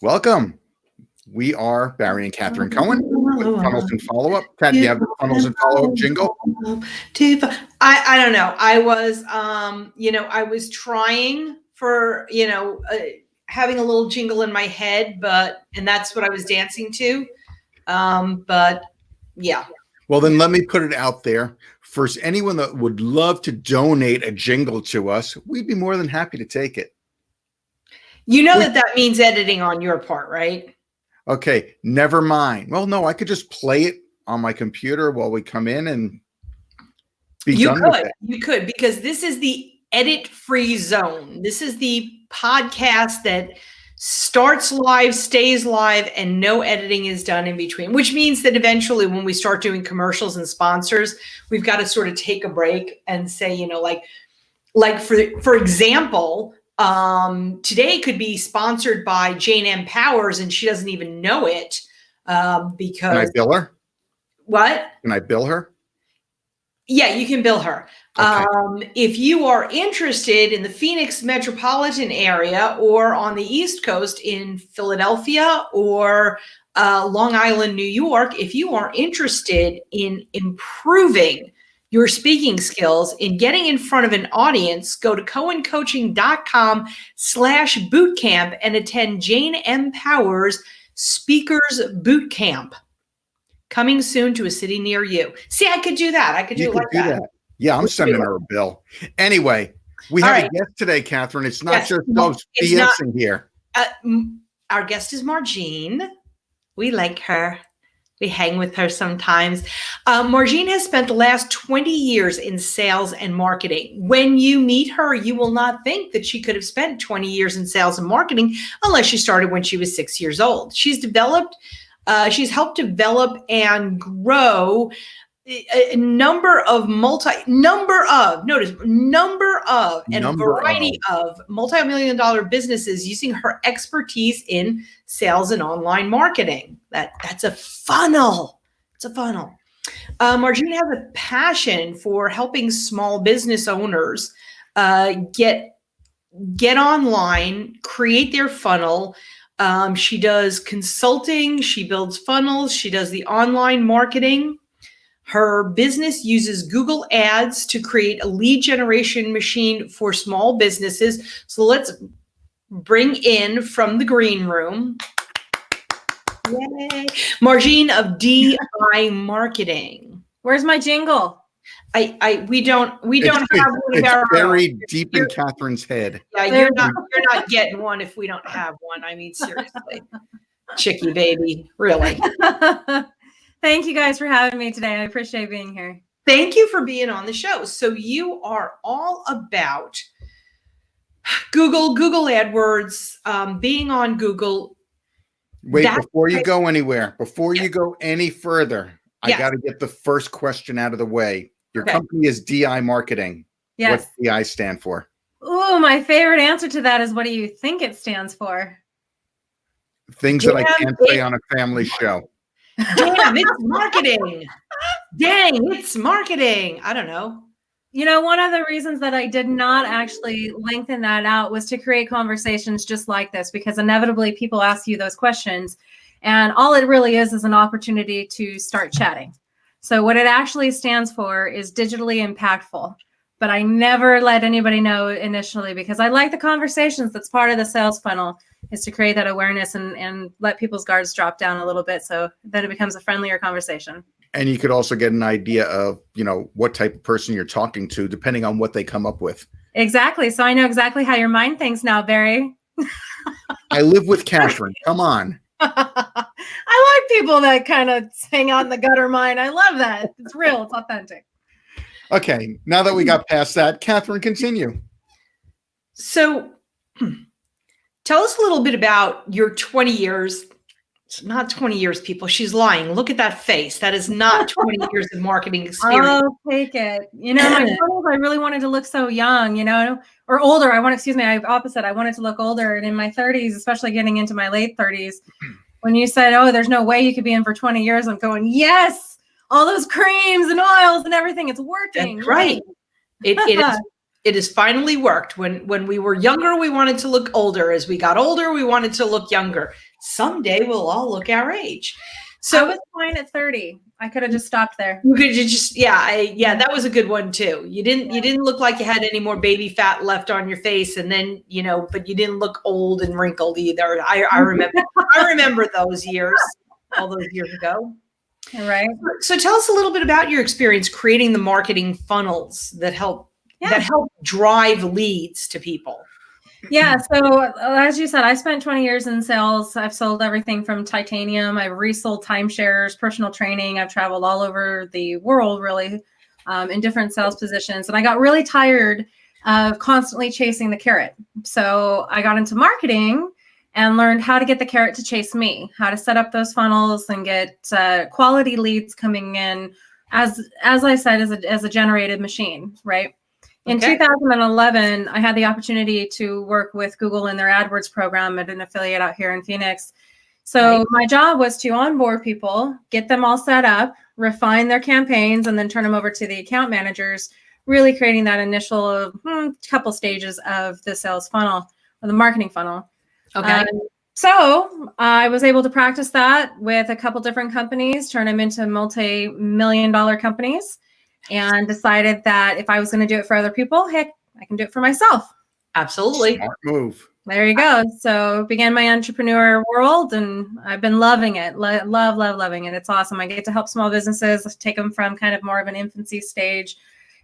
Welcome. We are Barry and Catherine Cohen with Funnels and Follow-Up. Kat, do you have the Funnels and Follow-Up jingle? I don't know. I was, I was trying for, having a little jingle in my head, and that's what I was dancing to. But yeah. Well, then let me put it out there. For anyone that would love to donate a jingle to us, we'd be more than happy to take it. You know that means editing on your part, right? Okay, never mind. Well, no, I could just play it on my computer while we come in and be done with it. You could, because this is the edit-free zone. This is the podcast that starts live, stays live, and no editing is done in between, which means that eventually when we start doing commercials and sponsors, we've got to sort of take a break and say, like for example, today could be sponsored by Jane M. Powers, and she doesn't even know it because. Can I bill her? What? Can I bill her? Yeah, you can bill her. Okay. If you are interested in the Phoenix metropolitan area or on the East Coast in Philadelphia or Long Island, New York, if you are interested in improving your speaking skills, in getting in front of an audience, go to cohencoaching.com/bootcamp and attend Jane M. Powers Speakers Bootcamp. Coming soon to a city near you. See, I could do that. I could do it like that. Yeah, I'm sending her a bill. Anyway, we have a guest today, Catherine. It's not just those BSing here. Our guest is Marjeanne. We like her. We hang with her sometimes. Marjeanne has spent the last 20 years in sales and marketing. When you meet her, you will not think that she could have spent 20 years in sales and marketing unless she started when she was 6 years old. She's helped develop and grow a number of variety of multi-million-dollar businesses using her expertise in sales and online marketing. That's a funnel. It's a funnel. Marjeanne has a passion for helping small business owners get online, create their funnel. She does consulting, she builds funnels, she does the online marketing. Her business uses Google Ads to create a lead generation machine for small businesses. So let's bring in from the green room, yay, Marjeanne of DI Marketing. Where's my jingle? We don't have one of our buried deep in Catherine's head. Yeah, you're not getting one if we don't have one. I mean, seriously, Chicky baby, really. Thank you guys for having me today. I appreciate being here. Thank you for being on the show. So you are all about Google AdWords, being on Google. Wait, before you go anywhere, before you go any further, I got to get the first question out of the way. Your company is DI Marketing. Yes. What's DI stand for? Ooh, my favorite answer to that is, what do you think it stands for? Things that I can't say on a family show. Damn, it's marketing. Dang, it's marketing. I don't know. One of the reasons that I did not actually lengthen that out was to create conversations just like this, because inevitably people ask you those questions, and all it really is an opportunity to start chatting. So what it actually stands for is digitally impactful, but I never let anybody know initially, because I like the conversations. That's part of the sales funnel, is to create that awareness and let people's guards drop down a little bit, so then it becomes a friendlier conversation. And you could also get an idea of, what type of person you're talking to, depending on what they come up with. Exactly. So I know exactly how your mind thinks now, Barry. I live with Catherine. Come on. I like people that kind of hang out in the gutter mind. I love that. It's real. It's authentic. Okay. Now that we got past that, Catherine, continue. So tell us a little bit about your 20 years. It's not 20 years, people. She's lying. Look at that face. That is not 20 years of marketing experience. I'll take it. I really wanted to look so young, or older. I wanted to look older. And in my 30s, especially getting into my late 30s, when you said, oh, there's no way you could be in for 20 years, I'm going, yes, all those creams and oils and everything. It's working. That's right. It is. It has finally worked. When we were younger, we wanted to look older. As we got older, we wanted to look younger. Someday we'll all look our age. So I was fine at 30. I could have just stopped there. You could just, that was a good one too. You didn't look like you had any more baby fat left on your face, and then but you didn't look old and wrinkled either. I remember those years, all those years ago. Right. So tell us a little bit about your experience creating the marketing funnels that help drive leads to people. Yeah. So as you said, I spent 20 years in sales. I've sold everything from titanium. I've resold timeshares, personal training. I've traveled all over the world, really, in different sales positions. And I got really tired of constantly chasing the carrot. So I got into marketing and learned how to get the carrot to chase me, how to set up those funnels and get quality leads coming in, as I said, as a generated machine, right? In 2011, I had the opportunity to work with Google in their AdWords program at an affiliate out here in Phoenix. So my job was to onboard people, get them all set up, refine their campaigns, and then turn them over to the account managers, really creating that initial couple stages of the sales funnel or the marketing funnel. Okay. So I was able to practice that with a couple different companies, turn them into multi-million-dollar companies, and decided that if I was going to do it for other people, heck, I can do it for myself. Absolutely. Smart move. There you go. So began my entrepreneur world, and I've been loving it. Loving it. It's awesome. I get to help small businesses, take them from kind of more of an infancy stage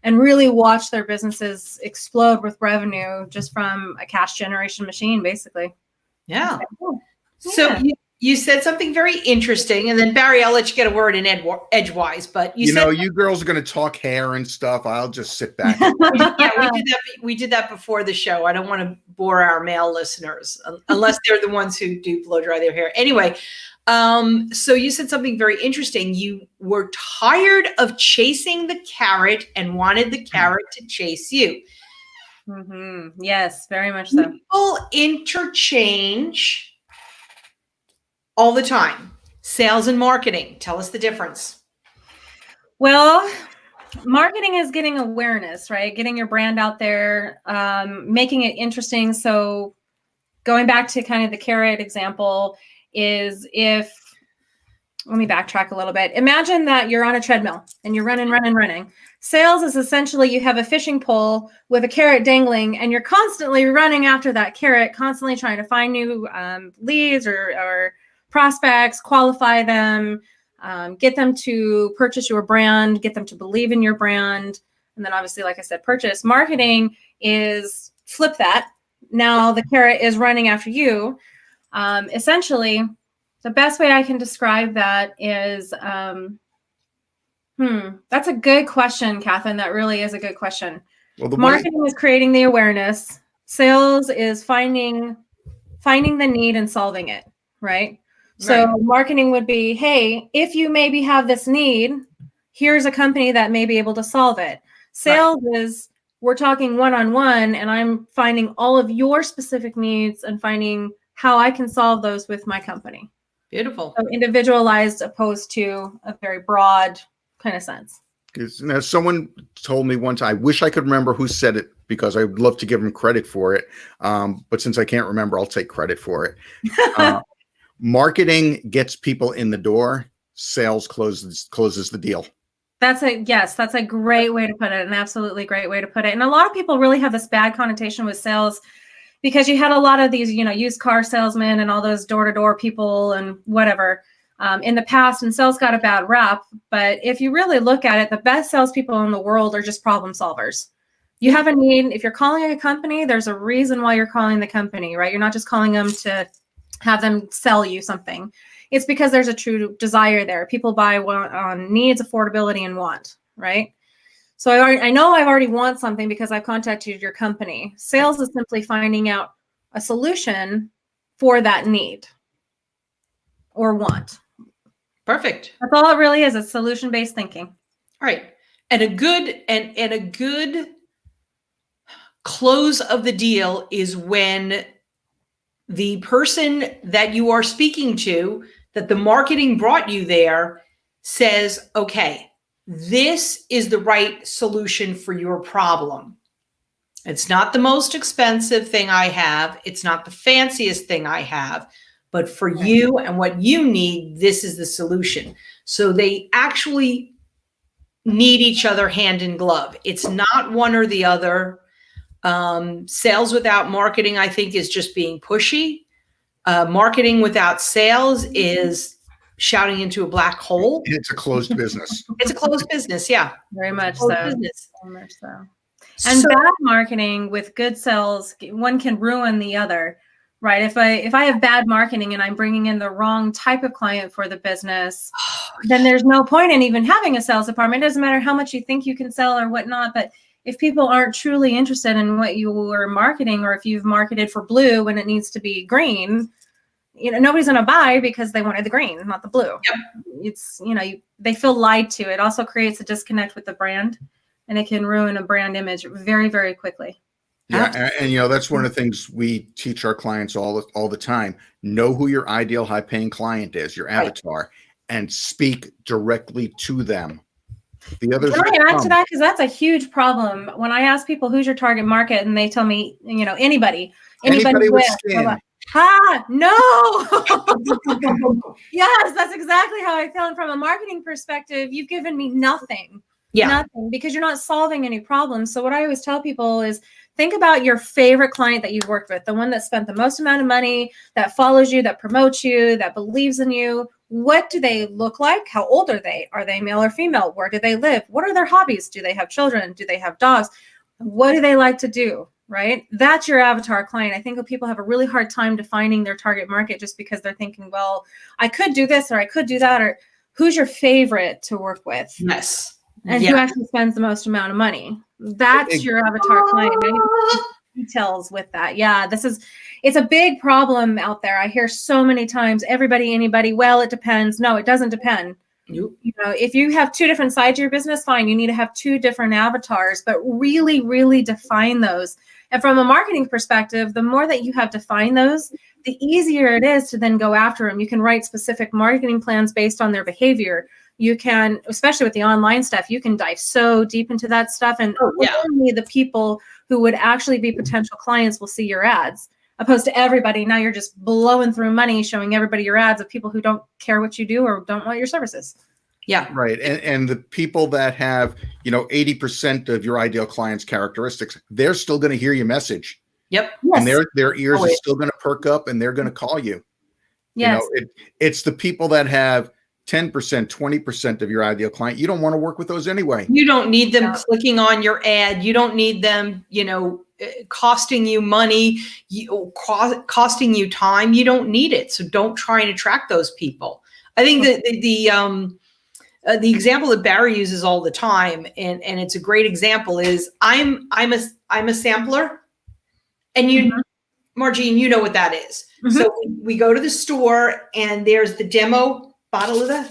and really watch their businesses explode with revenue just from a cash generation machine, basically. Yeah. So you said something very interesting, and then Barry, I'll let you get a word in edgewise, but you girls are going to talk hair and stuff. I'll just sit back. We did that before the show. I don't want to bore our male listeners unless they're the ones who do blow dry their hair. Anyway, so you said something very interesting. You were tired of chasing the carrot and wanted the carrot to chase you. Mm-hmm. Yes, very much so. People interchange all the time. Sales and marketing. Tell us the difference. Well, marketing is getting awareness, right? Getting your brand out there, making it interesting. So going back to kind of the carrot example is let me backtrack a little bit. Imagine that you're on a treadmill and you're running. Sales is essentially you have a fishing pole with a carrot dangling and you're constantly running after that carrot, constantly trying to find new leads or prospects, qualify them, get them to purchase your brand, get them to believe in your brand. And then obviously, like I said, purchase. Marketing is flip that. Now the carrot is running after you. Essentially, the best way I can describe that is, that's a good question, Catherine. That really is a good question. Well, marketing is creating the awareness. Sales is finding the need and solving it, right? So marketing would be, hey, if you maybe have this need, here's a company that may be able to solve it. Sales is we're talking one-on-one and I'm finding all of your specific needs and finding how I can solve those with my company. Beautiful. So individualized opposed to a very broad kind of sense. Now, someone told me once, I wish I could remember who said it because I would love to give them credit for it. But since I can't remember, I'll take credit for it. Marketing gets people in the door. Sales closes the deal. That's a great way to put it. An absolutely great way to put it. And a lot of people really have this bad connotation with sales because you had a lot of these, used car salesmen and all those door-to-door people and whatever in the past, and sales got a bad rap. But if you really look at it, the best salespeople in the world are just problem solvers. You have a need. If you're calling a company, there's a reason why you're calling the company, right? You're not just calling them to have them sell you something. It's because there's a true desire there. People buy on needs, affordability, and want, right? So I know I've already want something because I've contacted your company. Sales is simply finding out a solution for that need or want. Perfect. That's all it really is. It's solution-based thinking. All right. And a good close of the deal is when the person that you are speaking to, that the marketing brought you there, says, okay, this is the right solution for your problem. It's not the most expensive thing I have. It's not the fanciest thing I have, but for you and what you need, this is the solution. So they actually need each other hand in glove. It's not one or the other. Sales without marketing, I think, is just being pushy. Marketing without sales is shouting into a black hole. It's a closed business. It's a closed business. Yeah. Very much Closed so. business. Very much so. And So- bad marketing with good sales, one can ruin the other, right? If I have bad marketing and I'm bringing in the wrong type of client for the business, then there's no point in even having a sales department. It doesn't matter how much you think you can sell or whatnot, but if people aren't truly interested in what you are marketing, or if you've marketed for blue when it needs to be green, nobody's going to buy because they wanted the green, not the blue. Yep. It's, they feel lied to. It also creates a disconnect with the brand, and it can ruin a brand image very, very quickly. Yeah, and that's one of the things we teach our clients all the time. Know who your ideal high-paying client is, your avatar, and speak directly to them. The others. Can I add to that? Because that's a huge problem. When I ask people who's your target market, and they tell me, anybody with skin. Like, no. Yes, that's exactly how I feel. And from a marketing perspective, you've given me nothing. Yeah. Nothing, because you're not solving any problems. So what I always tell people is, think about your favorite client that you've worked with, the one that spent the most amount of money, that follows you, that promotes you, that believes in you. What do they look like? How old are they? Are they male or female? Where do they live? What are their hobbies? Do they have children? Do they have dogs? What do they like to do? Right? That's your avatar client. I think people have a really hard time defining their target market just because they're thinking, well, I could do this or I could do that, or who's your favorite to work with? Yes. And who actually spends the most amount of money. That's your avatar client. Details with that. Yeah, it's a big problem out there. I hear so many times, everybody, anybody, well, it depends. No, it doesn't depend. Nope. If you have two different sides of your business, fine. You need to have two different avatars, but really, really define those. And from a marketing perspective, the more that you have defined those, the easier it is to then go after them. You can write specific marketing plans based on their behavior. You can, especially with the online stuff, you can dive so deep into that stuff. And only the people who would actually be potential clients will see your ads, opposed to everybody. Now you're just blowing through money, showing everybody your ads of people who don't care what you do or don't want your services. Yeah. Right. And the people that have, 80% of your ideal client's characteristics, they're still going to hear your message. Yep. And their ears are still going to perk up, and they're going to call you. Yes. It's the people that have 10%, 20% of your ideal client. You don't want to work with those anyway. You don't need them clicking on your ad. You don't need them, costing you money, costing you time. You don't need it. So don't try and attract those people. I think that the example that Barry uses all the time, and it's a great example, is I'm a sampler, and Marjeanne, you know what that is. Mm-hmm. So we go to the store, and there's the demo bottle of the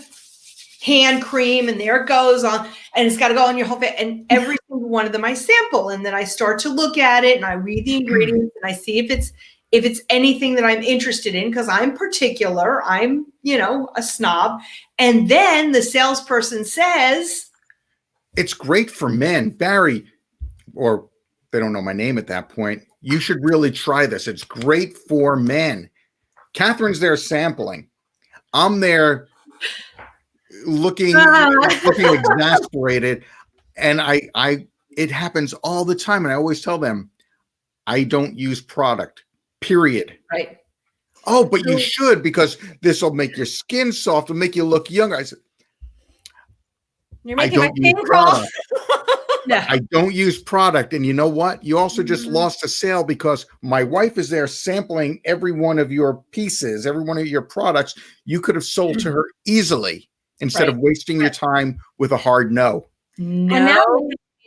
hand cream, and there it goes on, and it's got to go on your whole face. And every single one of them I sample, and then I start to look at it, and I read the ingredients, and I see if it's anything that I'm interested in, because I'm particular. I'm, a snob. And then the salesperson says, it's great for men, Barry, or they don't know my name at that point. You should really try this. It's great for men. Catherine's there sampling. I'm there looking exasperated. And it happens all the time. And I always tell them, I don't use product, period. Right. Oh, but you should, because this will make your skin soft, will make you look younger. I said, you're making my skin crawl. Yeah. I don't use product. And you know what? You also just lost a sale, because my wife is there sampling every one of your pieces, every one of your products. You could have sold to her easily instead of wasting your time with a hard no. And now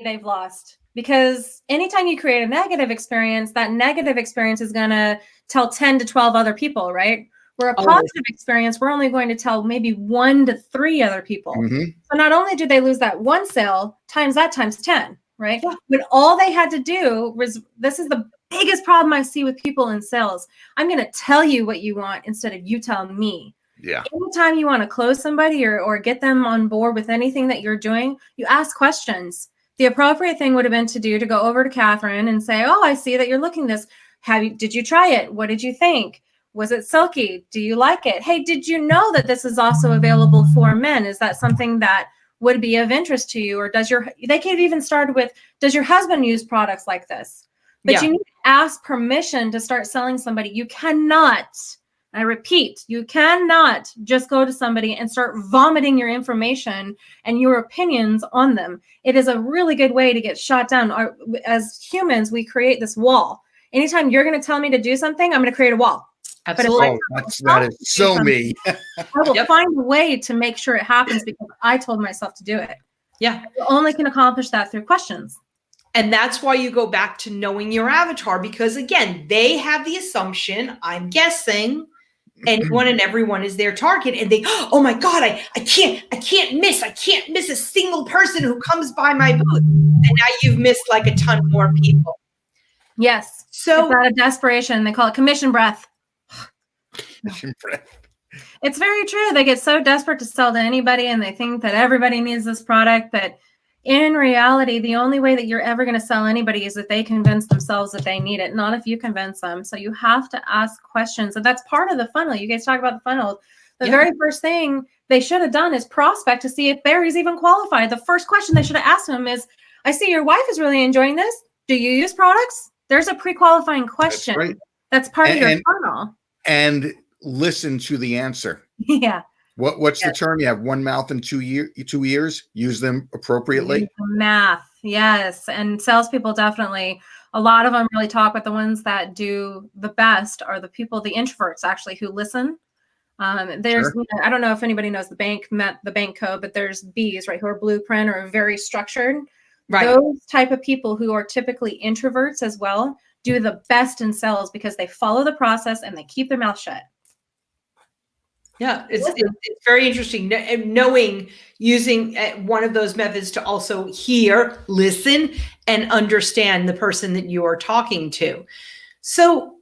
they've lost, because anytime you create a negative experience, that negative experience is going to tell 10 to 12 other people, right? Where a positive experience, we're only going to tell maybe 1 to 3 other people. Mm-hmm. So not only did they lose that one sale, times 10, right? Yeah. But all they had to do was, this is the biggest problem I see with people in sales. I'm going to tell you what you want instead of you tell me. Yeah. Anytime you want to close somebody or get them on board with anything that you're doing, you ask questions. The appropriate thing would have been to go over to Catherine and say, oh, I see that you're looking this. Did you try it? What did you think? Was it silky? Do you like it? Hey, did you know that this is also available for men? Is that something that would be of interest to you? Or they could even start with, does your husband use products like this? But you need to ask permission to start selling somebody. You cannot, I repeat, you cannot just go to somebody and start vomiting your information and your opinions on them. It is a really good way to get shot down. As humans, we create this wall. Anytime you're going to tell me to do something, I'm going to create a wall. Absolutely. That is so me. I will find a way to make sure it happens because I told myself to do it. Yeah. You only can accomplish that through questions. And that's why you go back to knowing your avatar, because again, they have the assumption, I'm guessing, anyone and everyone is their target. And they, oh my God, I can't miss a single person who comes by my booth. And now you've missed like a ton more people. Yes. So it's out of desperation. They call it commission breath. It's very true. They get so desperate to sell to anybody and they think that everybody needs this product, that in reality, the only way that you're ever going to sell anybody is if they convince themselves that they need it, not if you convince them. So you have to ask questions. And that's part of the funnel. You guys talk about the funnel. The very first thing they should have done is prospect to see if Barry's even qualified. The first question they should have asked him is, I see your wife is really enjoying this. Do you use products? There's a pre-qualifying question. That's right. That's part of your funnel. And listen to the answer. Yeah. What's the term? You have one mouth and two ears. Use them appropriately. Math. Yes. And salespeople definitely, a lot of them really talk, but the ones that do the best are the introverts actually who listen. There's, I don't know if anybody knows the bank code, but there's B's, right, who are blueprint or very structured. Right. Those type of people who are typically introverts as well do the best in sales because they follow the process and they keep their mouth shut. Yeah, it's very interesting knowing, using one of those methods to also hear, listen, and understand the person that you are talking to. So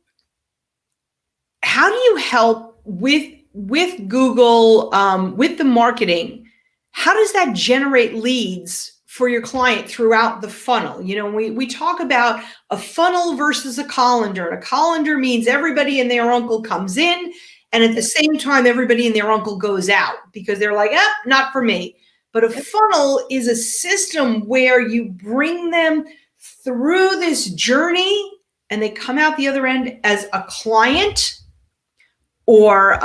how do you help with Google, with the marketing? How does that generate leads for your client throughout the funnel? You know, we talk about a funnel versus a colander. And a colander means everybody and their uncle comes in, and at the same time, everybody and their uncle goes out because they're like, not for me. But a funnel is a system where you bring them through this journey and they come out the other end as a client or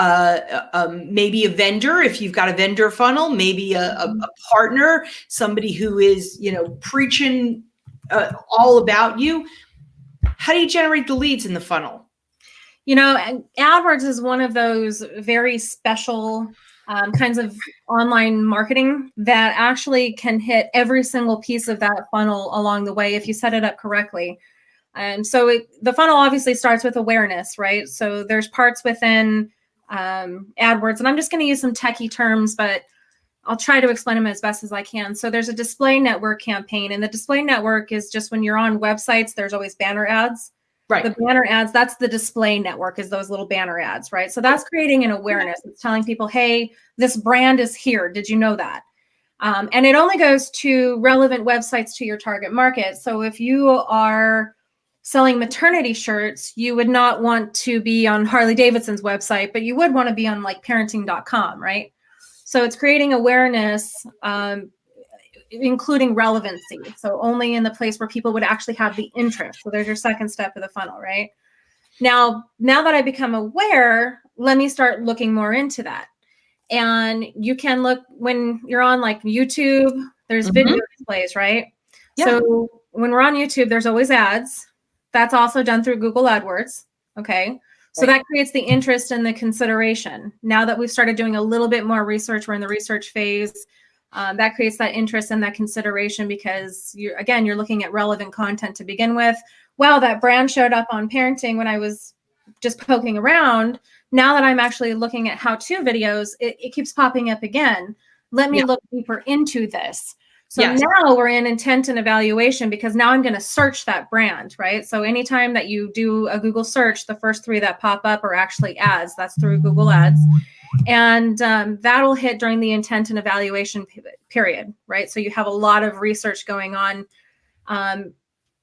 maybe a vendor. If you've got a vendor funnel, maybe a partner, somebody who is, preaching all about you. How do you generate the leads in the funnel? AdWords is one of those very special kinds of online marketing that actually can hit every single piece of that funnel along the way if you set it up correctly. So the funnel obviously starts with awareness, right? So there's parts within AdWords, and I'm just going to use some techie terms, but I'll try to explain them as best as I can. So there's a display network campaign, and the display network is just when you're on websites, there's always banner ads. Right. The banner ads, that's the display network, is those little banner ads, right? So that's creating an awareness. It's telling people, hey, this brand is here. Did you know that? And it only goes to relevant websites to your target market. So if you are selling maternity shirts, you would not want to be on Harley Davidson's website, but you would want to be on like parenting.com, right? So it's creating awareness, including relevancy. So only in the place where people would actually have the interest. So there's your second step of the funnel, right? Now that I become aware, let me start looking more into that. And you can look when you're on like YouTube, there's video displays, right? Yeah. So when we're on YouTube, there's always ads. That's also done through Google AdWords. Okay. So that creates the interest and the consideration. Now that we've started doing a little bit more research, we're in the research phase. That creates that interest and that consideration because you're looking at relevant content to begin with. Wow, that brand showed up on parenting when I was just poking around. Now that I'm actually looking at how-to videos, it keeps popping up again. Let me look deeper into this. So now we're in intent and evaluation because now I'm going to search that brand, right? So anytime that you do a Google search, the first 3 that pop up are actually ads. That's through Google Ads. And that'll hit during the intent and evaluation period, right? So you have a lot of research going on.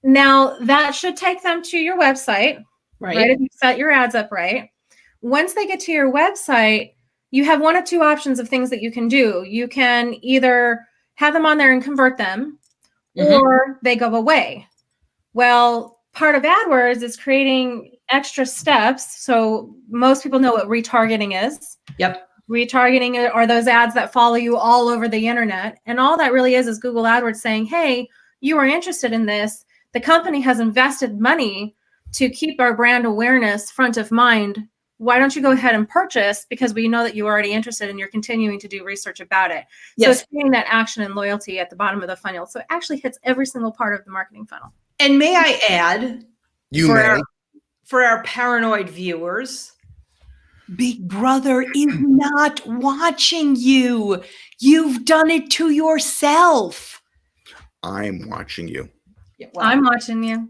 Now that should take them to your website, right? If you set your ads up right. Once they get to your website, you have one of two options of things that you can do. You can either have them on there and convert them, or they go away. Well, part of AdWords is creating extra steps. So most people know what retargeting is. Yep. Retargeting are those ads that follow you all over the internet. And all that really is Google AdWords saying, hey, you are interested in this. The company has invested money to keep our brand awareness front of mind. Why don't you go ahead and purchase? Because we know that you're already interested and you're continuing to do research about it. So it's creating that action and loyalty at the bottom of the funnel. So it actually hits every single part of the marketing funnel. And may I add, for our paranoid viewers, Big Brother is not watching you. You've done it to yourself. I'm watching you. Yeah, well, I'm watching you.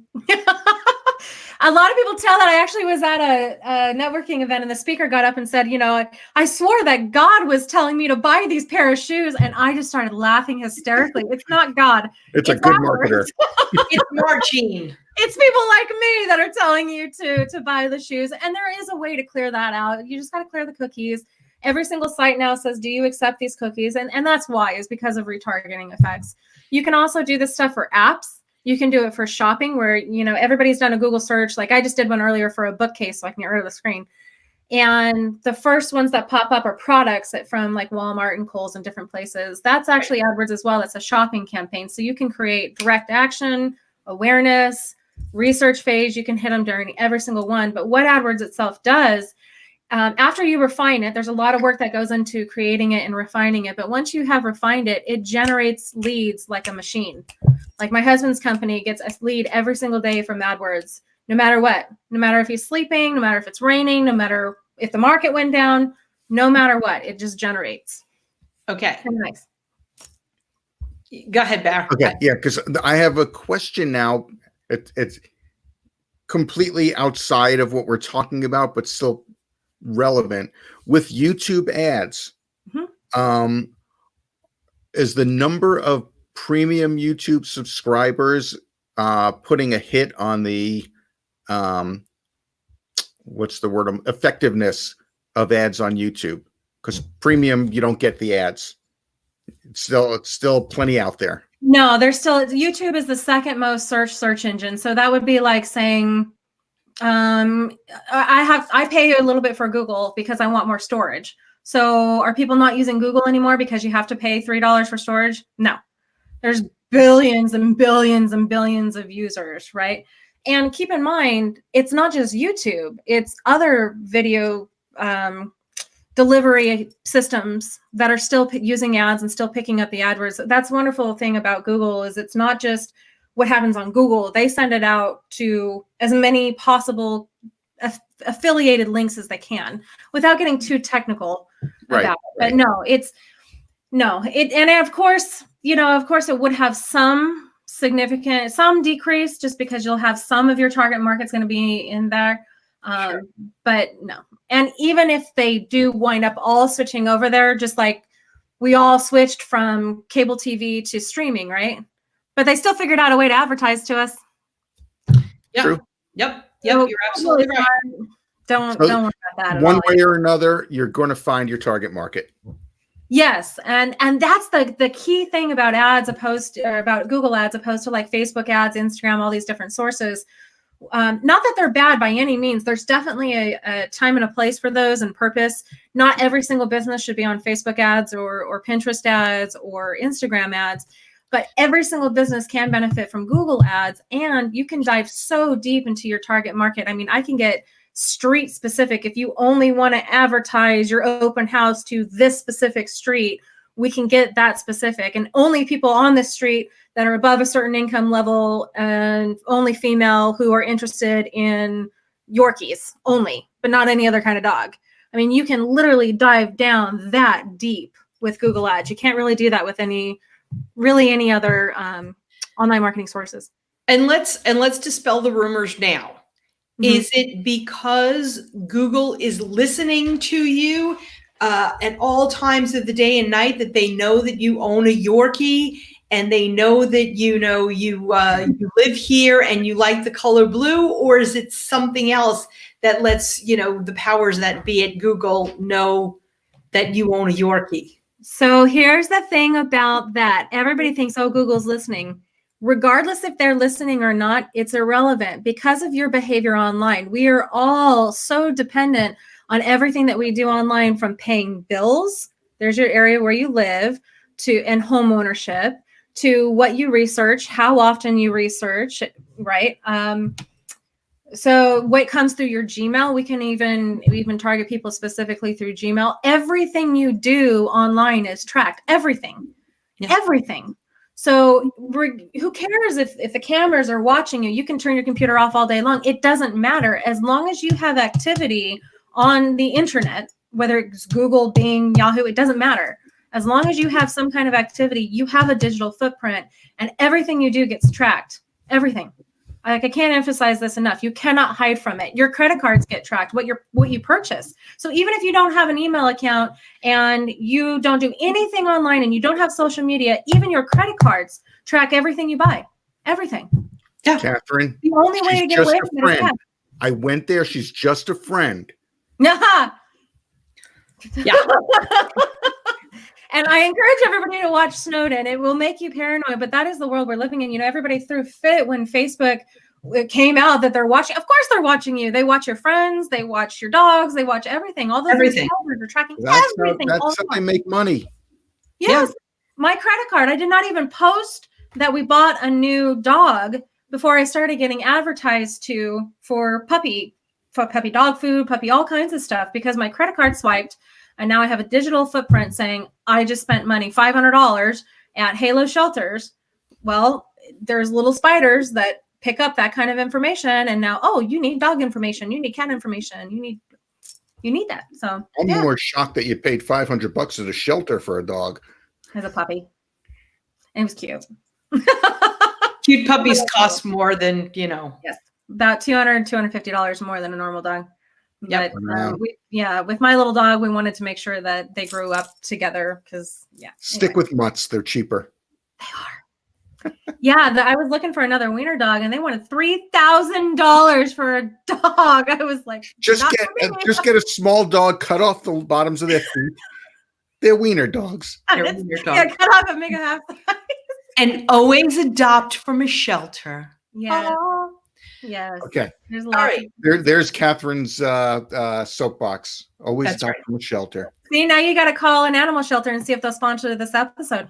A lot of people tell that I actually was at a networking event and the speaker got up and said, you know, I swore that God was telling me to buy these pair of shoes. And I just started laughing hysterically. It's not God. It's a good marketer. It's Marjeanne. It's people like me that are telling you to buy the shoes. And there is a way to clear that out. You just got to clear the cookies. Every single site now says, do you accept these cookies? And that's why, is because of retargeting effects. You can also do this stuff for apps. You can do it for shopping where, you know, everybody's done a Google search. Like I just did one earlier for a bookcase so I can get rid of the screen. And the first ones that pop up are products from like Walmart and Kohl's and different places. That's actually AdWords as well. That's a shopping campaign. So you can create direct action, awareness, research phase. You can hit them during every single one. But what AdWords itself does, after you refine it, there's a lot of work that goes into creating it and refining it. But once you have refined it, it generates leads like a machine. Like my husband's company gets a lead every single day from AdWords, no matter what, no matter if he's sleeping, no matter if it's raining, no matter if the market went down, no matter what, it just generates. Okay. Nice. Go ahead, Bear. Okay. Yeah. Because I have a question now. It's completely outside of what we're talking about, but still relevant with YouTube ads. Is the number of premium YouTube subscribers putting a hit on the what's the word, effectiveness of ads on YouTube? Because premium, you don't get the ads. It's still plenty out there. No, there's still, YouTube is the second most search engine. So that would be like saying, I pay a little bit for Google because I want more storage. So are people not using Google anymore because you have to pay $3 for storage? No. There's billions and billions and billions of users, right? And keep in mind, it's not just YouTube, it's other video delivery systems that are still using ads and still picking up the AdWords. That's the wonderful thing about Google is it's not just what happens on Google. They send it out to as many possible affiliated links as they can without getting too technical about it. But and of course, it would have some decrease just because you'll have some of your target market's going to be in there. But no. And even if they do wind up all switching over there, just like we all switched from cable TV to streaming, right? But they still figured out a way to advertise to us. Yep. True. Yep. You're absolutely right. Don't worry about that at one all. way or another, you're going to find your target market. Yes, and that's the key thing about ads about Google ads opposed to like Facebook ads, Instagram, all these different sources. Not that they're bad by any means. There's definitely a time and a place for those and purpose. Not every single business should be on Facebook ads or Pinterest ads or Instagram ads, but every single business can benefit from Google ads, and you can dive so deep into your target market. I mean, I can get street specific. If you only want to advertise your open house to this specific street, we can get that specific, and only people on the street that are above a certain income level and only female who are interested in Yorkies only, but not any other kind of dog. I mean, you can literally dive down that deep with Google ads. You can't really do that with any other online marketing sources. And let's dispel the rumors now. Mm-hmm. Is it because Google is listening to you at all times of the day and night, that they know that you own a Yorkie, and they know that you live here and you like the color blue? Or is it something else that lets the powers that be at Google know that you own a Yorkie? So here's the thing about that. Everybody thinks, oh, Google's listening. Regardless if they're listening or not, it's irrelevant because of your behavior online. We are all so dependent on everything that we do online, from paying bills, there's your area where you live, and home ownership, to what you research, how often you research, right? So what comes through your Gmail, we can even target people specifically through Gmail. Everything you do online is tracked. Everything. So who cares if the cameras are watching you? You can turn your computer off all day long. It doesn't matter. As long as you have activity on the internet, whether it's Google, Bing, Yahoo, it doesn't matter. As long as you have some kind of activity, you have a digital footprint, and everything you do gets tracked. Everything. Like, I can't emphasize this enough. You cannot hide from it. Your credit cards get tracked, what you purchase. So even if you don't have an email account and you don't do anything online and you don't have social media, even your credit cards track everything you buy. Everything. Yeah. Catherine, The only way to get away from it is that. I went there. She's just a friend. Yeah. And I encourage everybody to watch Snowden. It will make you paranoid, but that is the world we're living in. Everybody threw a fit when Facebook came out that they're watching. Of course they're watching you. They watch your friends. They watch your dogs. They watch everything. All those everything. are tracking That's everything. That's how they make money. Yes. Yeah. My credit card. I did not even post that we bought a new dog before I started getting advertised for puppy dog food, puppy, all kinds of stuff, because my credit card swiped. And now I have a digital footprint saying I just spent money, $500 at Halo Shelters. Well, there's little spiders that pick up that kind of information. And now, oh, you need dog information. You need cat information. You need that. So I'm more shocked that you paid $500 at a shelter for a dog. As a puppy. It was cute. Cute puppies cost more than, Yes. About $200, $250 more than a normal dog. Yep. But with my little dog, we wanted to make sure that they grew up together because, Stick with mutts. They're cheaper. They are. I was looking for another wiener dog, and they wanted $3,000 for a dog. I was like, just get a small dog, cut off the bottoms of their feet. They're wiener dogs. They're wiener dogs. Yeah, cut off and make a half size. And always adopt from a shelter. Yeah. Yes. Okay. There's a All lot. right. There's Catherine's soapbox. Always That's adopt right. from a shelter. See, now you got to call an animal shelter and see if they'll sponsor this episode.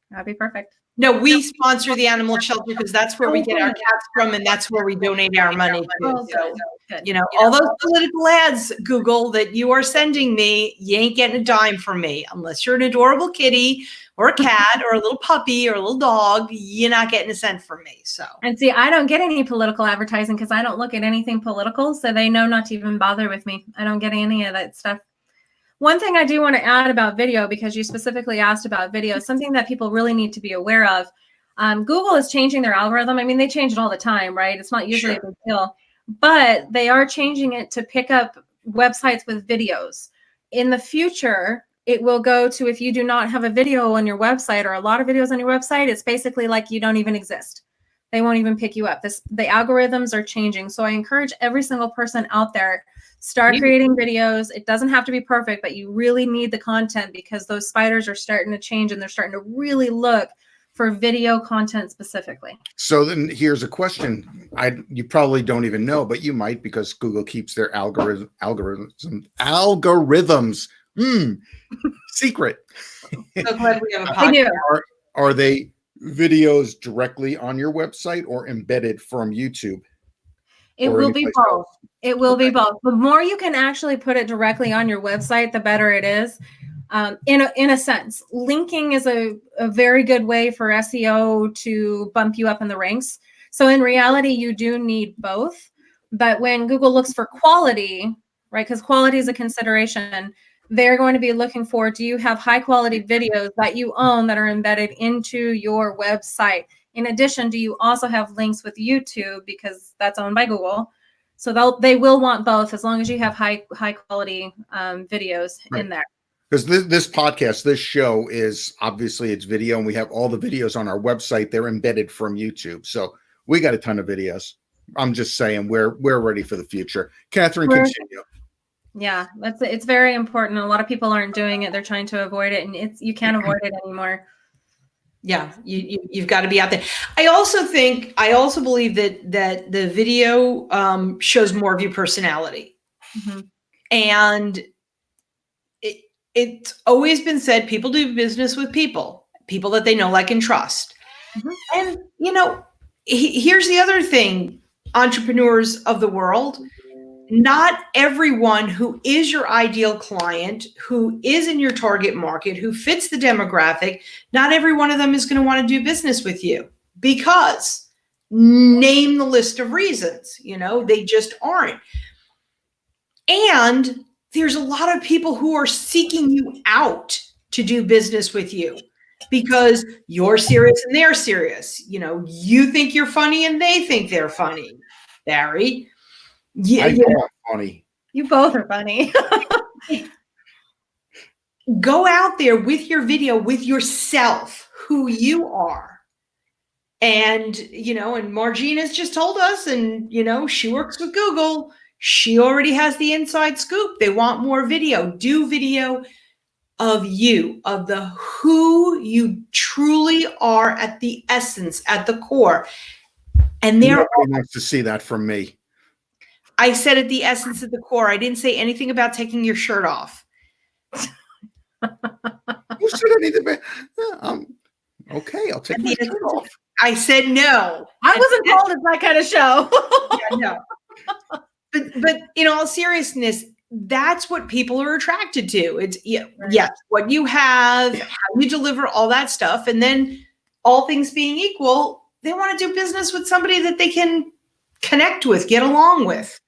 That'd be perfect. No, we sponsor the animal shelter because that's where we get our cats from, and that's where we donate our money to. Oh, So, good. all those political ads, Google, that you are sending me, you ain't getting a dime from me. Unless you're an adorable kitty or a cat or a little puppy or a little dog, you're not getting a cent from me. So, And see, I don't get any political advertising because I don't look at anything political. So they know not to even bother with me. I don't get any of that stuff. One thing I do want to add about video, because you specifically asked about video, something that people really need to be aware of. Google is changing their algorithm. I mean, they change it all the time, right? It's not usually a big deal, but they are changing it to pick up websites with videos. In the future, it will go to, if you do not have a video on your website or a lot of videos on your website, it's basically like you don't even exist. They won't even pick you up. The algorithms are changing. So I encourage every single person out there, start creating videos. It doesn't have to be perfect, but you really need the content because those spiders are starting to change and they're starting to really look for video content specifically. So then here's a question. You probably don't even know, but you might, because Google keeps their algorithms secret. so glad we have a podcast. Are they videos directly on your website or embedded from YouTube? It will be both. It will be both. The more you can actually put it directly on your website, the better it is. In a sense, linking is a very good way for SEO to bump you up in the ranks. So in reality, you do need both. But when Google looks for quality, right, because quality is a consideration, they're going to be looking for, do you have high quality videos that you own that are embedded into your website? In addition, do you also have links with YouTube, because that's owned by Google? So they will want both, as long as you have high quality videos in there. Because this podcast, this show is obviously it's video, and we have all the videos on our website. They're embedded from YouTube, so we got a ton of videos. I'm just saying we're ready for the future. Catherine, continue. Yeah, it's very important. A lot of people aren't doing it. They're trying to avoid it, and you can't avoid it anymore. Yeah, you've got to be out there. I also believe that the video shows more of your personality. Mm-hmm. And it's always been said, people do business with people that they know, like, and trust. Mm-hmm. And, here's the other thing, entrepreneurs of the world, not everyone who is your ideal client, who is in your target market, who fits the demographic, not every one of them is going to want to do business with you, because name the list of reasons, they just aren't. And there's a lot of people who are seeking you out to do business with you because you're serious and they're serious. You think you're funny and they think they're funny. Barry. Yeah, I know I'm funny. You both are funny. Go out there with your video, with yourself, who you are. And, and Marjeanne has just told us, and, she works with Google. She already has the inside scoop. They want more video. Do video of you, of the who you truly are at the essence, at the core. And nobody wants to see that from me. I said at the essence of the core. I didn't say anything about taking your shirt off. Who said anything about? Okay, I'll take my shirt off. I said no. I wasn't told it's that kind of show. Yeah, no. But in all seriousness, that's what people are attracted to. It's yes, what you have, how you deliver, all that stuff. And then all things being equal, they want to do business with somebody that they can connect with, get along with.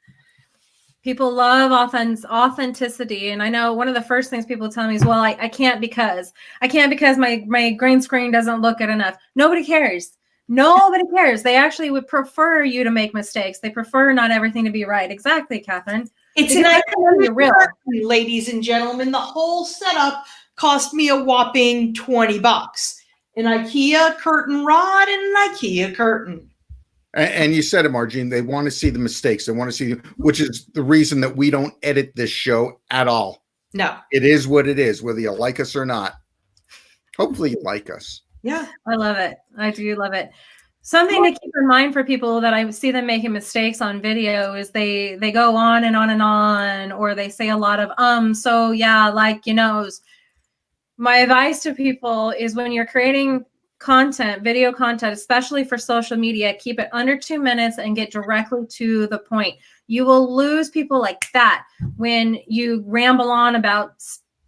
People love authenticity. And I know one of the first things people tell me is, well, I can't because my green screen doesn't look good enough. Nobody cares. Nobody cares. They actually would prefer you to make mistakes. They prefer not everything to be right. Exactly, Catherine. It's an IKEA curtain, ladies and gentlemen. The whole setup cost me a whopping $20. An IKEA curtain rod and an IKEA curtain. And you said it, Marjeanne. They want to see the mistakes. They want to see, which is the reason that we don't edit this show at all. No. It is what it is, whether you like us or not. Hopefully you like us. Yeah. I love it. I do love it. Something to keep in mind for people that I see them making mistakes on video is they go on and on and on, or they say a lot of, so yeah, like, my advice to people is when you're creating content, video content, especially for social media, keep it under 2 minutes and get directly to the point. You will lose people like that when you ramble on about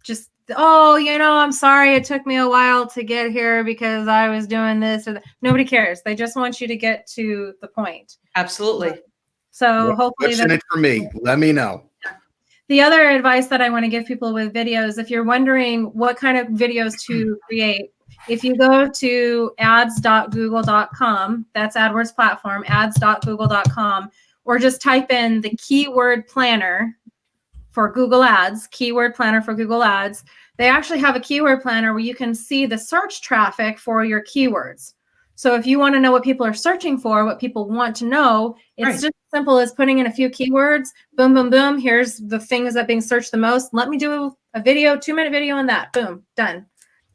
just, I'm sorry it took me a while to get here because I was doing this or that. Nobody cares. They just want you to get to the point. Absolutely. So hopefully what's in it for me? Let me know. The other advice that I want to give people with videos, if you're wondering what kind of videos to create, if you go to ads.google.com, that's AdWords platform, ads.google.com, or just type in the keyword planner for Google Ads, keyword planner for Google Ads. They actually have a keyword planner where you can see the search traffic for your keywords. So if you want to know what people are searching for, what people want to know, it's just as simple as putting in a few keywords. Boom, boom, boom. Here's the things that are being searched the most. Let me do a video, 2-minute video on that. Boom, done.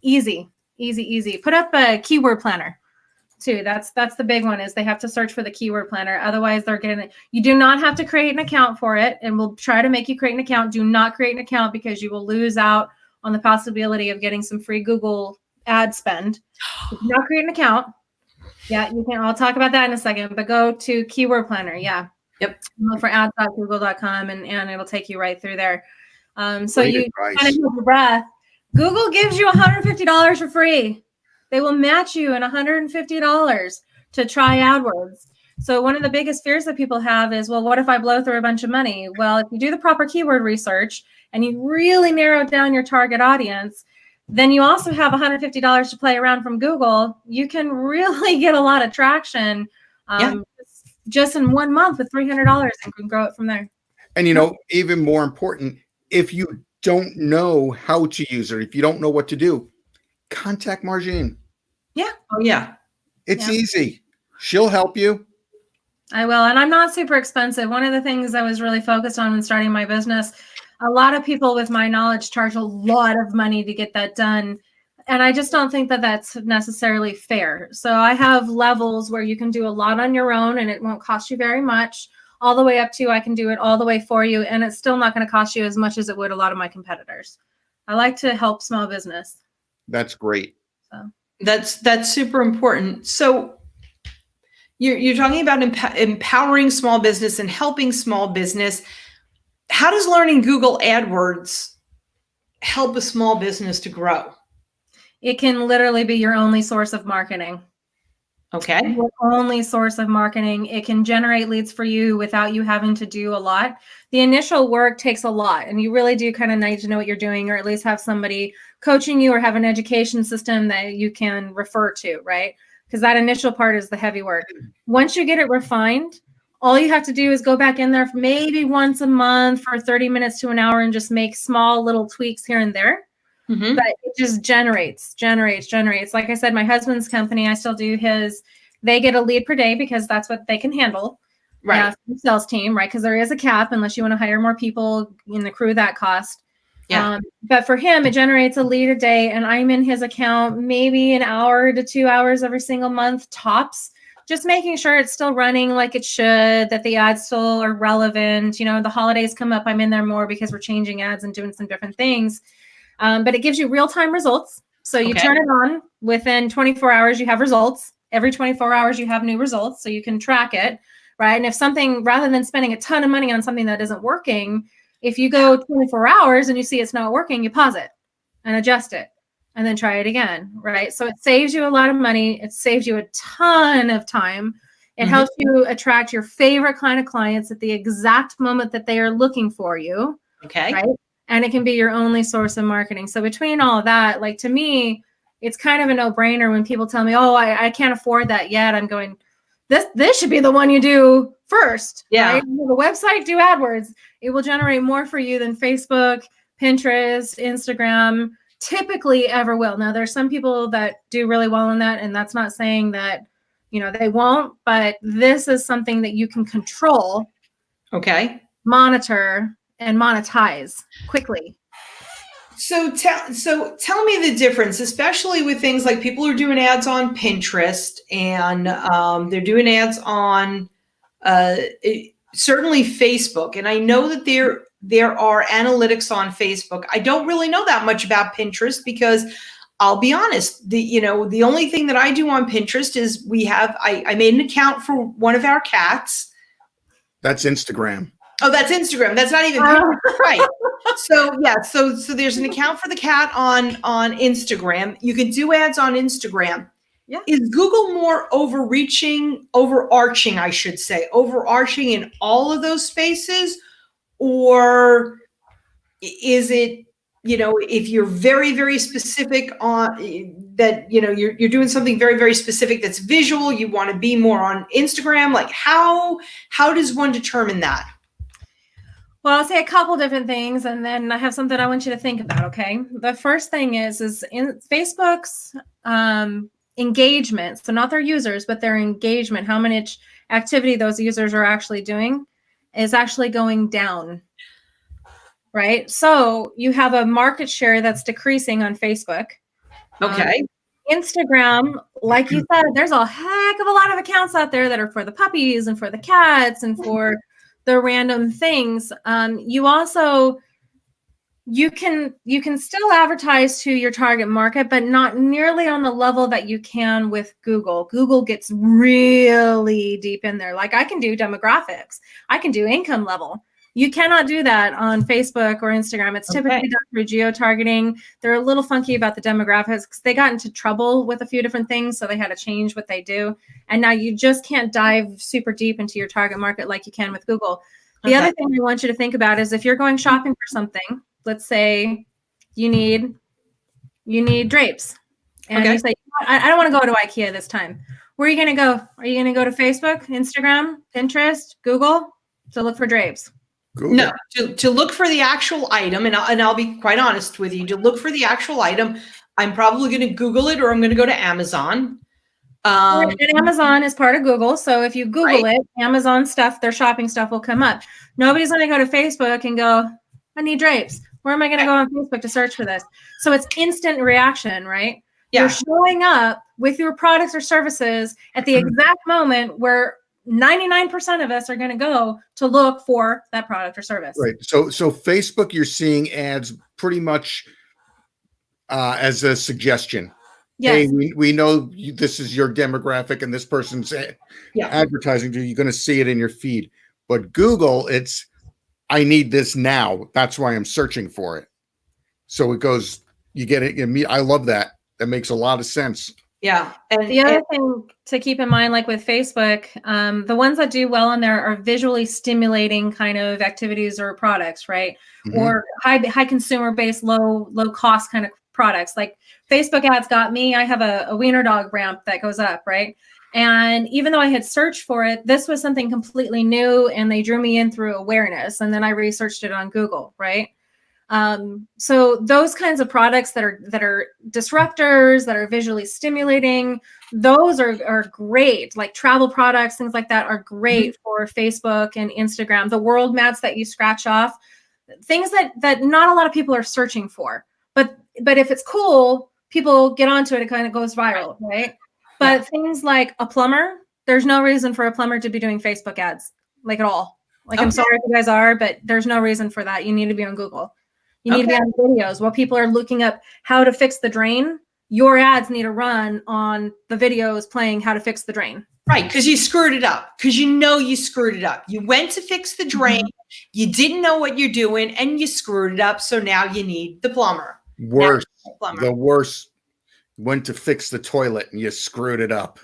Easy, easy, easy. Put up a keyword planner too. That's the big one, is they have to search for the keyword planner. Otherwise they're getting it. You do not have to create an account for it, and we'll try to make you create an account. Do not create an account because you will lose out on the possibility of getting some free Google ad spend. Do not create an account. Yeah, you can. I'll talk about that in a second, but go to keyword planner. Yeah. Yep. Look for ads.google.com and it'll take you right through there. So Great you advice. kind of hold your breath. Google gives you $150 for free. They will match you in $150 to try AdWords. So one of the biggest fears that people have is, well, what if I blow through a bunch of money? Well, if you do the proper keyword research and you really narrow down your target audience, then you also have $150 to play around from Google. You can really get a lot of traction just in 1 month with $300 and can grow it from there. And, even more important, if you don't know how to use it, if you don't know what to do, contact Marjeanne. Yeah. Oh, yeah. It's Yeah. easy. She'll help you. I will. And I'm not super expensive. One of the things I was really focused on when starting my business, a lot of people with my knowledge charge a lot of money to get that done. And I just don't think that that's necessarily fair. So I have levels where you can do a lot on your own and it won't cost you very much, all the way up to I can do it all the way for you. And it's still not going to cost you as much as it would a lot of my competitors. I like to help small business. That's great. So That's super important. So you're talking about empowering small business and helping small business. How does learning Google AdWords help a small business to grow? it can literally be your only source of marketing. Okay. Your only source of marketing. It can generate leads for you without you having to do a lot. The initial work takes a lot, and you really do kind of need to know what you're doing, or at least have somebody coaching you or have an education system that you can refer to, right? Because that initial part is the heavy work. Once you get it refined, all you have to do is go back in there maybe once a month for 30 minutes to an hour and just make small little tweaks here and there. Mm-hmm. But it just generates. Like I said, my husband's company, I still do his, they get a lead per day because that's what they can handle. Right. Sales team, right? Because there is a cap unless you want to hire more people in the crew that cost. Yeah. But for him, it generates a lead a day, and I'm in his account maybe an hour to 2 hours every single month tops, just making sure it's still running like it should, that the ads still are relevant. The holidays come up, I'm in there more because we're changing ads and doing some different things. But it gives you real-time results. So you turn it on, within 24 hours, you have results. Every 24 hours, you have new results, so you can track it, right? And if something, rather than spending a ton of money on something that isn't working, if you go 24 hours and you see it's not working, you pause it and adjust it and then try it again, right? So it saves you a lot of money. It saves you a ton of time. It helps you attract your favorite kind of clients at the exact moment that they are looking for you. Okay. Right? And it can be your only source of marketing. So between all of that, like, to me, it's kind of a no-brainer when people tell me, oh, I can't afford that yet. I'm going, this should be the one you do first. Yeah. Right? The website, do AdWords. It will generate more for you than Facebook, Pinterest, Instagram typically ever will. Now, there's some people that do really well in that, and that's not saying that, they won't, but this is something that you can control, monitor, and monetize quickly. So tell me the difference, especially with things like people are doing ads on Pinterest, and they're doing ads on certainly Facebook. And I know that there are analytics on Facebook. I don't really know that much about Pinterest because I'll be honest, the only thing that I do on Pinterest is I made an account for one of our cats. That's Instagram. Oh, that's Instagram. That's not even right. So yeah, so there's an account for the cat on Instagram. You can do ads on Instagram. Yeah. Is Google more overarching, I should say, overarching in all of those spaces? Or is it, if you're very, very specific on that, you're doing something very, very specific that's visual, you want to be more on Instagram, like how does one determine that? Well, I'll say a couple different things, and then I have something I want you to think about, okay? The first thing is in Facebook's engagement, so not their users, but their engagement, how much activity those users are actually doing, is actually going down, right? So you have a market share that's decreasing on Facebook. Okay. Instagram, like you said, there's a heck of a lot of accounts out there that are for the puppies and for the cats and for the random things. You can still advertise to your target market, but not nearly on the level that you can with Google. Google gets really deep in there. Like, I can do demographics. I can do income level. You cannot do that on Facebook or Instagram. It's typically done through geo-targeting. They're a little funky about the demographics because they got into trouble with a few different things, so they had to change what they do. And now you just can't dive super deep into your target market like you can with Google. The other thing I want you to think about is if you're going shopping for something, let's say you need drapes, and you say, I don't want to go to IKEA this time. Where are you going to go? Are you going to go to Facebook, Instagram, Pinterest, Google to look for drapes? Google. No, to look for the actual item, and I'll be quite honest with you, to look for the actual item, I'm probably going to Google it, or I'm going to go to Amazon. And Amazon is part of Google. So if you Google it, Amazon stuff, their shopping stuff will come up. Nobody's going to go to Facebook and go, I need drapes. Where am I going to go on Facebook to search for this? So it's instant reaction, right? Yeah. You're showing up with your products or services at the exact moment where 99% of us are going to go to look for that product or service. Right. So Facebook, you're seeing ads pretty much as a suggestion. Yes. Hey, we know this is your demographic and this person's advertising to you. You're going to see it in your feed. But Google, it's, I need this now. That's why I'm searching for it. So it goes, you get it. I love that. That makes a lot of sense. Yeah. And the other thing to keep in mind, like with Facebook, the ones that do well on there are visually stimulating kind of activities or products, right? Mm-hmm. Or high consumer based, low cost kind of products. Like Facebook ads got me. I have a wiener dog ramp that goes up, right? And even though I had searched for it, this was something completely new, and they drew me in through awareness. And then I researched it on Google, right? So those kinds of products that are disruptors, that are visually stimulating, those are great. Like travel products, things like that are great for Facebook and Instagram. The world maps that you scratch off, things that not a lot of people are searching for. But if it's cool, people get onto it. It kind of goes viral, right? But things like a plumber, there's no reason for a plumber to be doing Facebook ads, like at all. Like, I'm sorry if you guys are, but there's no reason for that. You need to be on Google. You need to be on videos. While people are looking up how to fix the drain, your ads need to run on the videos playing how to fix the drain. Right, because you screwed it up. Because you screwed it up. You went to fix the drain. You didn't know what you're doing, and you screwed it up. So now you need the plumber. Worse. The worst. Went to fix the toilet, and you screwed it up.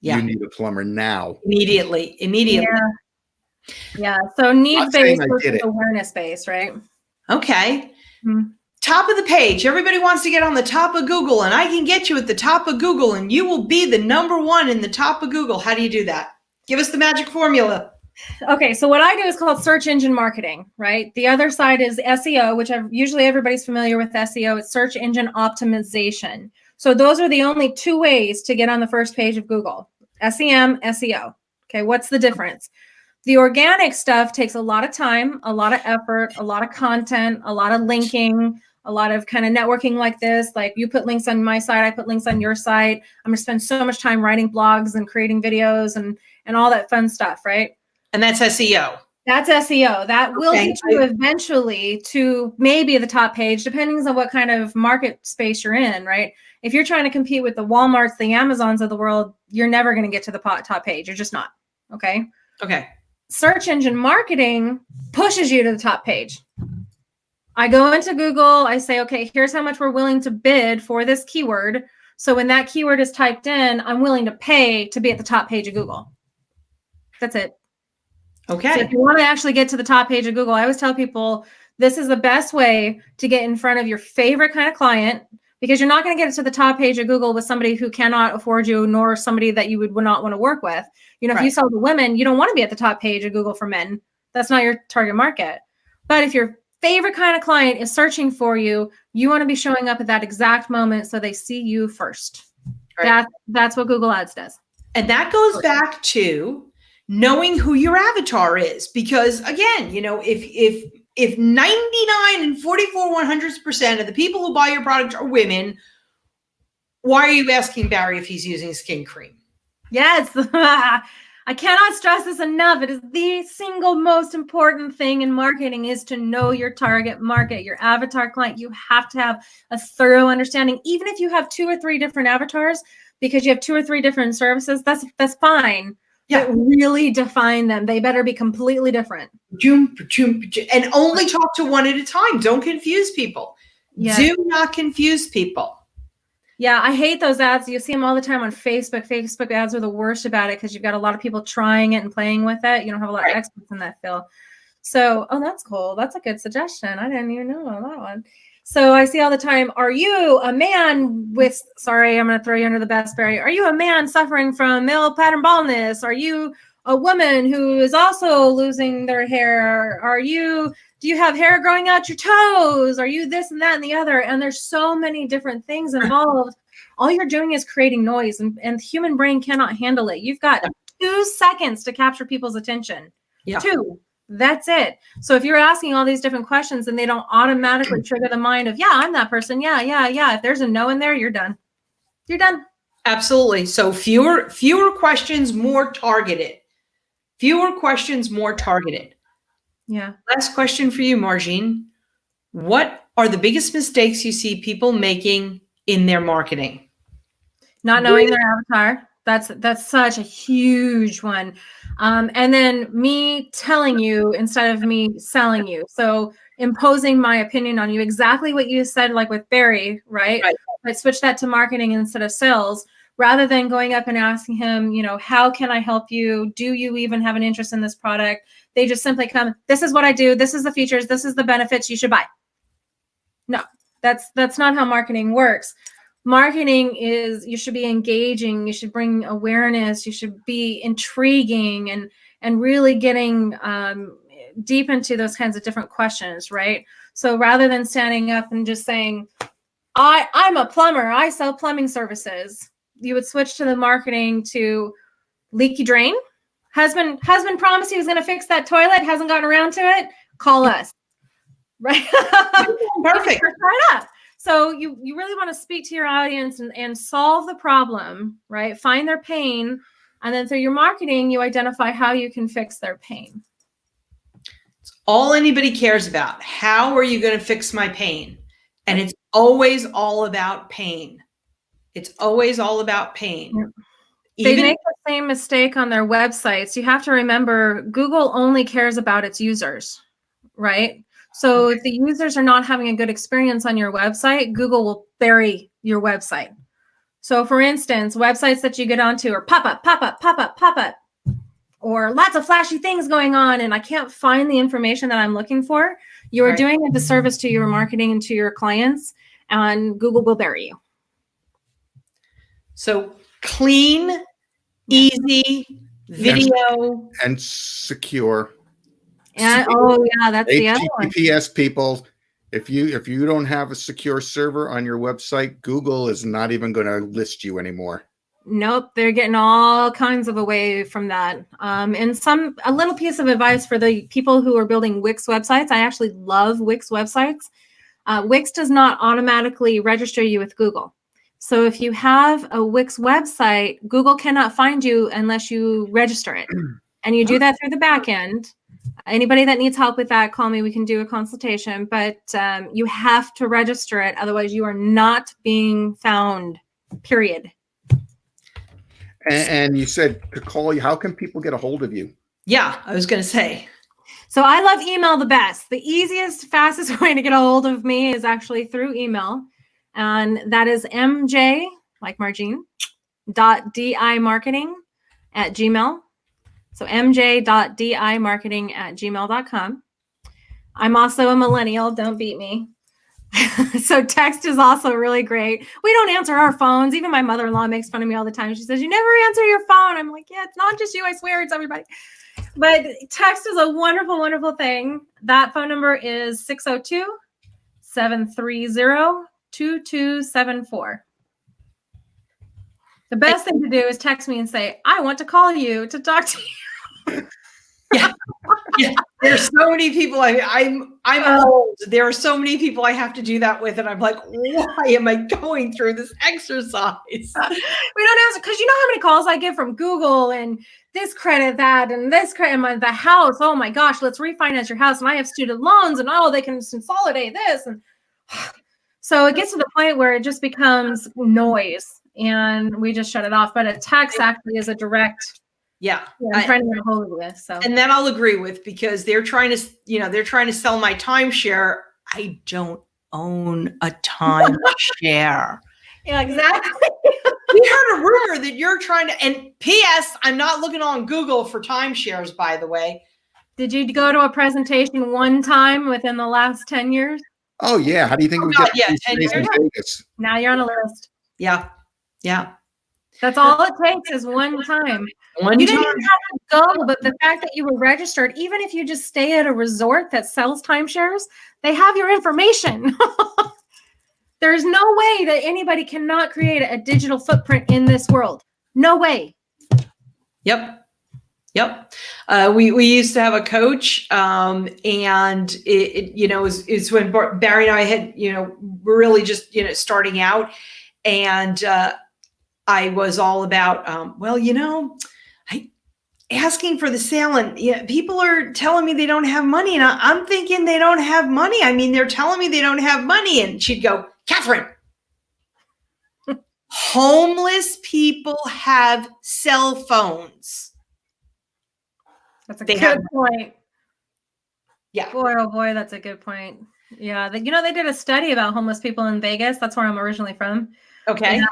You need a plumber now. Immediately. Yeah. So needs-based versus awareness-based, right? Okay. Top of the page. Everybody wants to get on the top of Google, and I can get you at the top of Google, and you will be the #1 in the top of Google. How do you do that? Give us the magic formula. Okay, so what I do is called search engine marketing, right? The other side is SEO, which usually everybody's familiar with SEO. It's search engine optimization. So those are the only two ways to get on the first page of Google: SEM, SEO. Okay, what's the difference? The organic stuff takes a lot of time, a lot of effort, a lot of content, a lot of linking, a lot of kind of networking like this. Like, you put links on my site, I put links on your site. I'm going to spend so much time writing blogs and creating videos and all that fun stuff, right? And that's SEO. That's SEO. That will get you eventually to maybe the top page, depending on what kind of market space you're in, right? If you're trying to compete with the Walmarts, the Amazons of the world, you're never going to get to the top page. You're just not. Okay. Search engine marketing pushes you to the top page. I go into Google, I say, okay, here's how much we're willing to bid for this keyword. So when that keyword is typed in, I'm willing to pay to be at the top page of Google. That's it. Okay. So if you want to actually get to the top page of Google, I always tell people this is the best way to get in front of your favorite kind of client, because you're not going to get it to the top page of Google with somebody who cannot afford you, nor somebody that you would not want to work with. You know, if you sell to women, you don't want to be at the top page of Google for men. That's not your target market. But if your favorite kind of client is searching for you, you want to be showing up at that exact moment so they see you first. Right. That's what Google Ads does. And that goes back to knowing who your avatar is, because again, you know, if 99 and 44/100% of the people who buy your product are women, why are you asking Barry if he's using skin cream? Yes. I cannot stress this enough. It is the single most important thing in marketing, is to know your target market, your avatar client. You have to have a thorough understanding, even if you have 2 or 3 different avatars, because you have 2 or 3 different services. That's fine. Yeah, but really define them. They better be completely different. And only talk to one at a time. Don't confuse people. Yeah. Do not confuse people. Yeah, I hate those ads. You see them all the time on Facebook. Facebook ads are the worst about it, because you've got a lot of people trying it and playing with it. You don't have a lot of experts in that field. So, that's cool. That's a good suggestion. I didn't even know about that one. So I see all the time, are you a man with, sorry, I'm going to throw you under the bus, Barry. Are you a man suffering from male pattern baldness? Are you a woman who is also losing their hair? Do you have hair growing out your toes? Are you this and that and the other? And there's so many different things involved. All you're doing is creating noise, and the human brain cannot handle it. You've got 2 seconds to capture people's attention. Yeah. 2. That's it. So if you're asking all these different questions and they don't automatically trigger the mind of, yeah, I'm that person. Yeah. If there's a no in there, you're done. You're done. Absolutely. So fewer questions, more targeted. Fewer questions, more targeted. Yeah. Last question for you, Marjeanne. What are the biggest mistakes you see people making in their marketing? Not knowing their avatar. That's such a huge one. And then me telling you instead of me selling you. So imposing my opinion on you, exactly what you said, like with Barry, right? But switch that to marketing instead of sales, rather than going up and asking him, how can I help you? Do you even have an interest in this product? They just simply come, this is what I do. This is the features. This is the benefits you should buy. No, that's not how marketing works. Marketing is, you should be engaging, you should bring awareness, you should be intriguing and really getting deep into those kinds of different questions, right? So rather than standing up and just saying, I'm a plumber, I sell plumbing services, you would switch to the marketing to leaky drain. Husband promised he was going to fix that toilet, hasn't gotten around to it, call us. Right? Perfect. Right up. So you really want to speak to your audience and solve the problem, right? Find their pain. And then through your marketing, you identify how you can fix their pain. It's all anybody cares about. How are you going to fix my pain? And it's always all about pain. It's always all about pain. Yep. They make the same mistake on their websites. You have to remember, Google only cares about its users, right? So if the users are not having a good experience on your website, Google will bury your website. So for instance, websites that you get onto are pop up, or lots of flashy things going on, and I can't find the information that I'm looking for. You are doing a disservice to your marketing and to your clients, and Google will bury you. So clean, easy video. And secure. And that's the other one. HTTPS people, if you don't have a secure server on your website, Google is not even going to list you anymore. Nope, they're getting all kinds of away from that. And a little piece of advice for the people who are building Wix websites. I actually love Wix websites. Wix does not automatically register you with Google. So if you have a Wix website, Google cannot find you unless you register it. And you do that through the back end. Anybody that needs help with that, call me. We can do a consultation. But you have to register it. Otherwise, you are not being found, period. And you said to call you. How can people get a hold of you? Yeah, I was going to say. So I love email the best. The easiest, fastest way to get a hold of me is actually through email. And that is MJ, like Marjeanne, .dimarketing@gmail.com. So mj.dimarketing@gmail.com. I'm also a millennial. Don't beat me. So text is also really great. We don't answer our phones. Even my mother-in-law makes fun of me all the time. She says, you never answer your phone. I'm like, yeah, it's not just you. I swear it's everybody. But text is a wonderful, wonderful thing. That phone number is 602-730-2274. The best thing to do is text me and say, I want to call you to talk to you. Yeah. There's so many people I'm old. There are so many people I have to do that with, and I'm like, why am I going through this exercise? We don't answer because you know how many calls I get from Google and this credit, that, and this credit, and the house. Oh my gosh, let's refinance your house, and I have student loans, and they can consolidate this, and so it gets to the point where it just becomes noise, and we just shut it off. But a text actually is a direct. Yeah, I'm trying to get a hold of this. So, and that I'll agree with, because they're trying to sell my timeshare. I don't own a timeshare. Yeah, exactly. We heard a rumor that you're trying to. And P.S. I'm not looking on Google for timeshares, by the way. Did you go to a presentation one time within the last 10 years? Oh yeah. How do you think we got 10 years? Vegas? Now you're on a list. Yeah. That's all it takes is one time. One You didn't time. even have to go, but the fact that you were registered, even if you just stay at a resort that sells timeshares, they have your information. There's no way that anybody cannot create a digital footprint in this world. No way. Yep. We used to have a coach, and it's when Barry and I had, we're really just, starting out, and I was all about, asking for the sale, and people are telling me they don't have money, and I'm thinking they don't have money. I mean, they're telling me they don't have money, and she'd go, Catherine, homeless people have cell phones. That's a good point. Yeah. Boy, oh boy, that's a good point. Yeah. They did a study about homeless people in Vegas. That's where I'm originally from. Okay. And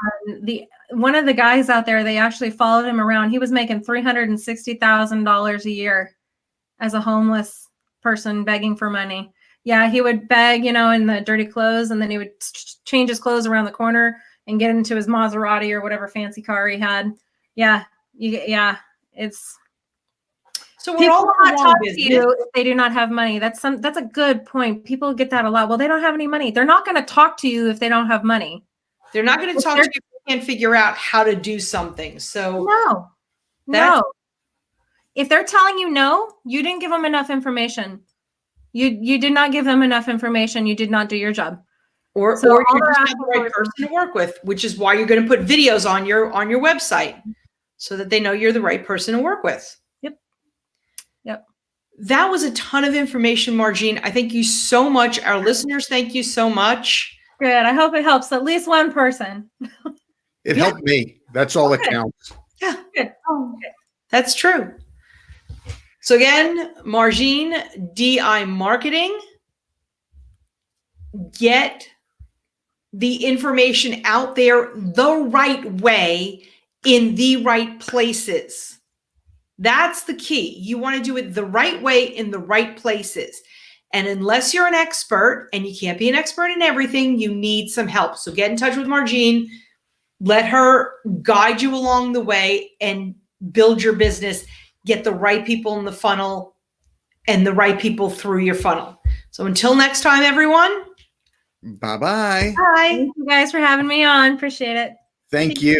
one of the guys out there, they actually followed him around. He was making $360,000 a year as a homeless person begging for money. Yeah. He would beg, in the dirty clothes, and then he would change his clothes around the corner and get into his Maserati or whatever fancy car he had. Yeah. It's, so we're people all will not talk to you if they do not have money. That's a good point. People get that a lot. Well, they don't have any money. They're not going to talk to you if they don't have money. They're not going to talk to you if they can't figure out how to do something. So no. If they're telling you no, you didn't give them enough information. You did not give them enough information. You did not do your job. Or you're just not the right person to work with, which is why you're going to put videos on your website so that they know you're the right person to work with. Yep. That was a ton of information, Marjeanne. I thank you so much. Our listeners, thank you so much. Good. I hope it helps at least one person. It helped me. That's all that counts. Yeah. Good. That's true. So again, Marjeanne, DI Marketing. Get the information out there the right way in the right places. That's the key. You want to do it the right way in the right places. And unless you're an expert, and you can't be an expert in everything, you need some help. So get in touch with Marjeanne. Let her guide you along the way and build your business. Get the right people in the funnel and the right people through your funnel. So until next time, everyone. Bye-bye. Bye. Thank you guys for having me on. Appreciate it. Thank you.